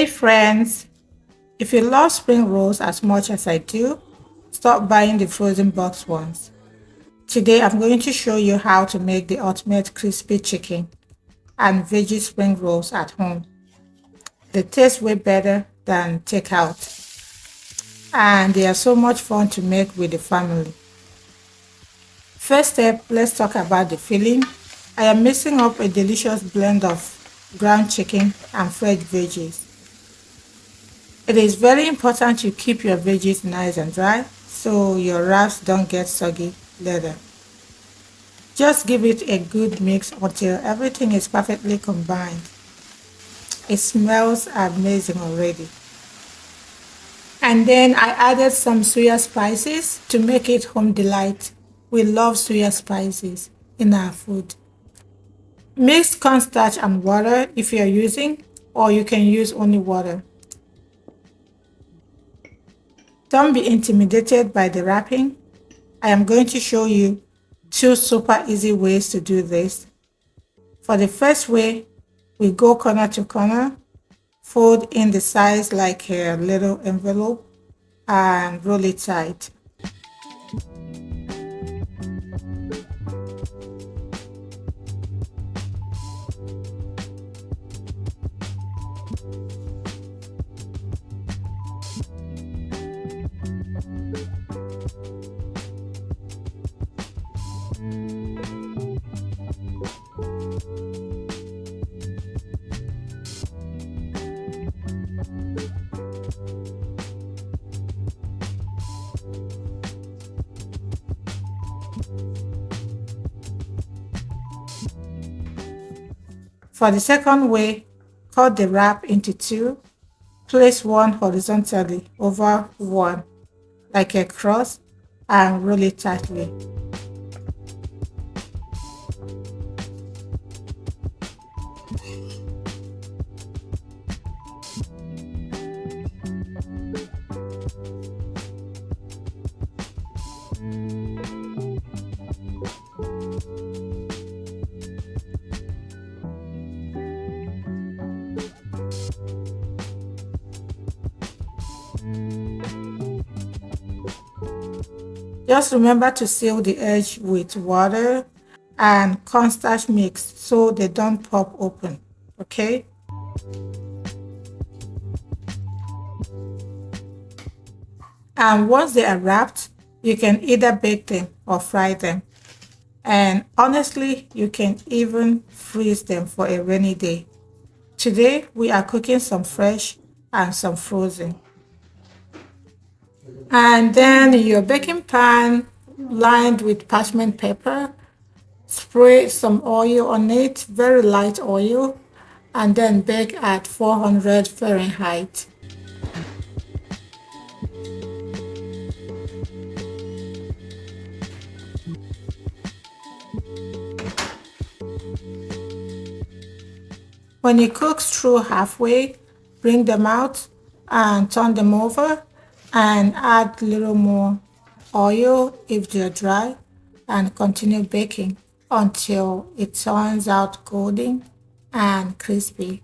Friends, if you love spring rolls as much as I do, stop buying the frozen box ones. Today I'm going to show you how to make the ultimate crispy chicken and veggie spring rolls at home. They taste way better than takeout and they are so much fun to make with the family. First step, let's talk about the filling. I am mixing up a delicious blend of ground chicken and fresh veggies. It is very important you keep your veggies nice and dry so your wraps don't get soggy later. Just give it a good mix until everything is perfectly combined. It smells amazing already. And then I added some suya spices to make it home delight. We love suya spices in our food. Mix cornstarch and water if you're using, or you can use only water. Don't be intimidated by the wrapping. I am going to show you two super easy ways to do this. For the first way, we go corner to corner, fold in the size like a little envelope, and roll it tight. For the second way, cut the wrap into two, place one horizontally over one, like a cross, and roll it tightly. Just remember to seal the edge with water and cornstarch mix so they don't pop open, okay? And once they are wrapped, you can either bake them or fry them. And honestly, you can even freeze them for a rainy day. Today, we are cooking some fresh and some frozen. And then your baking pan lined with parchment paper, spray some oil on it, very light oil, and then bake at 400 Fahrenheit. When it cooks through halfway, bring them out and turn them over and add a little more oil if they're dry and continue baking until it turns out golden and crispy.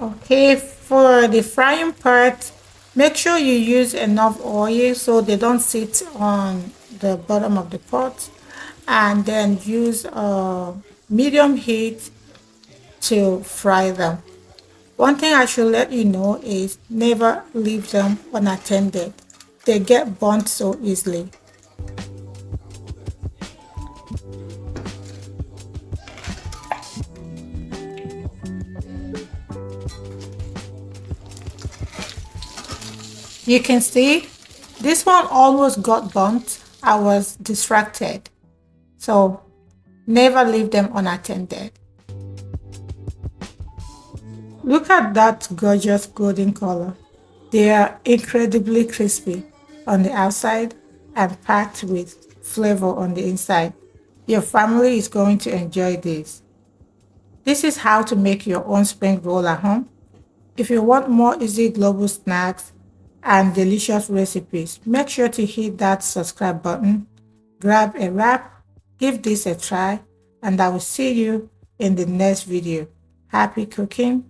Okay, for the frying part, make sure you use enough oil so they don't sit on the bottom of the pot, and then use a medium heat to fry them. One thing I should let you know is never leave them unattended. They get burnt so easily. You can see this one almost got burnt. I was distracted. So never leave them unattended. Look at that gorgeous golden color. They are incredibly crispy on the outside and packed with flavor on the inside. Your family is going to enjoy this. This is how to make your own spring roll at home. If you want more easy global snacks and delicious recipes, make sure to hit that subscribe button, grab a wrap, give this a try, and I will see you in the next video. Happy cooking!